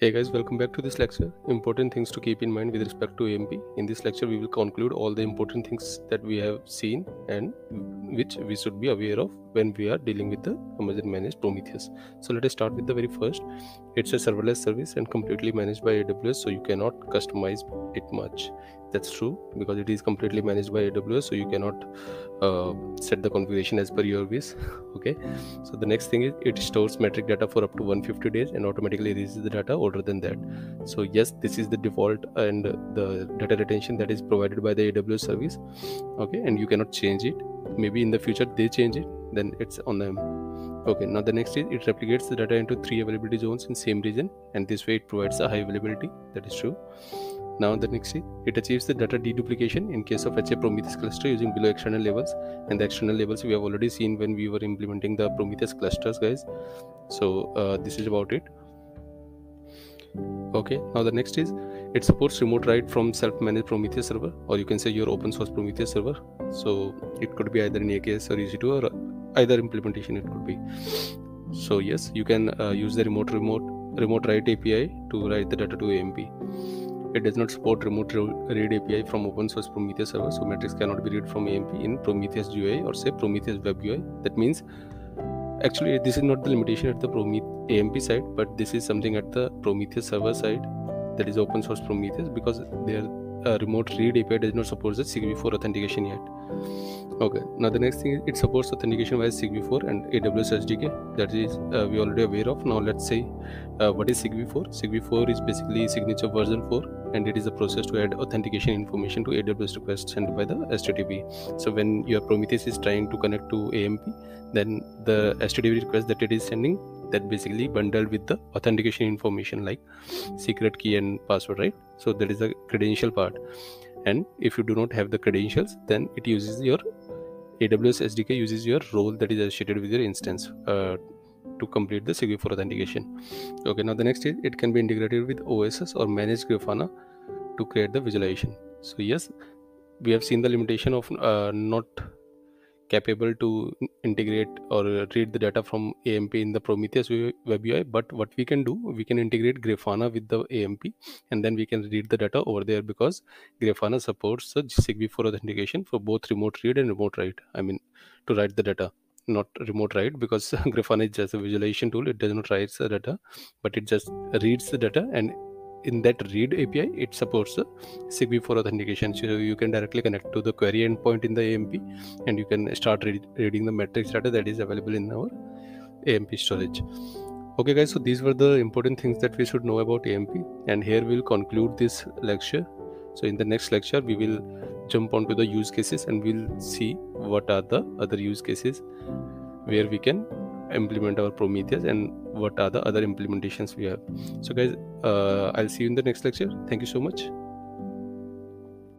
Hey guys, welcome back to this lecture. Important things to keep in mind with respect to AMP. In this lecture, we will conclude all the important things that we have seen and which we should be aware of when we are dealing with the Amazon managed Prometheus. So let us start with the very first. It's a serverless service and completely managed by AWS, so you cannot customize it much. That's true because it is completely managed by AWS, so you cannot set the configuration as per your wish. Okay, so the next thing is it stores metric data for up to 150 days and automatically releases the data older than that. So yes, this is the default and the data retention that is provided by the AWS service. Okay, and you cannot change it. Maybe in the future they change it, then it's on them. Okay, now the next is it replicates the data into 3 availability zones in same region, and this way it provides a high availability. That is true. Now the next is it achieves the data deduplication in case of HA Prometheus cluster using below external labels, and the external labels we have already seen when we were implementing the Prometheus clusters, guys. So this is about it. Okay, now the next is it supports remote write from self-managed Prometheus server, or you can say your open source Prometheus server. So it could be either in AKS or EC2 or either implementation it could be. So yes, you can use the remote write API to write the data to AMP. It does not support remote read API from open source Prometheus server, so metrics cannot be read from AMP in Prometheus GUI or say Prometheus Web UI. That means actually this is not the limitation at the AMP side, but this is something at the Prometheus server side, that is open source Prometheus, because their remote read API does not support the SigV4 authentication yet. Okay, now the next thing is it supports authentication via SigV4 and AWS SDK. That is we already aware of. Now let's say what is SigV4? SigV4 is basically signature version 4, and it is a process to add authentication information to AWS requests sent by the HTTP. So when your Prometheus is trying to connect to AMP, then the HTTP request that it is sending, that basically bundled with the authentication information like secret key and password, right? So that is the credential part. And if you do not have the credentials, then it uses your AWS SDK uses your role that is associated with your instance to complete the SigV4 authentication. Okay, now the next is it can be integrated with OSS or managed Grafana to create the visualization. So yes, we have seen the limitation of not capable to integrate or read the data from AMP in the Prometheus Web UI, but what we can do, we can integrate Grafana with the AMP, and then we can read the data over there, because Grafana supports the SigV4 authentication for both remote read and remote write. I mean, to write the data, not remote write, because Grafana is just a visualization tool. It does not write the data, but it just reads the data, and in that read API, it supports the SigV4 authentication. So you can directly connect to the query endpoint in the AMP, and you can start reading the metrics data that is available in our AMP storage. Okay guys, so these were the important things that we should know about AMP, and here we'll conclude this lecture. So in the next lecture, we will jump onto the use cases, and we'll see what are the other use cases where we can implement our Prometheus and what are the other implementations we have. So guys, I'll see you in the next lecture. Thank you so much.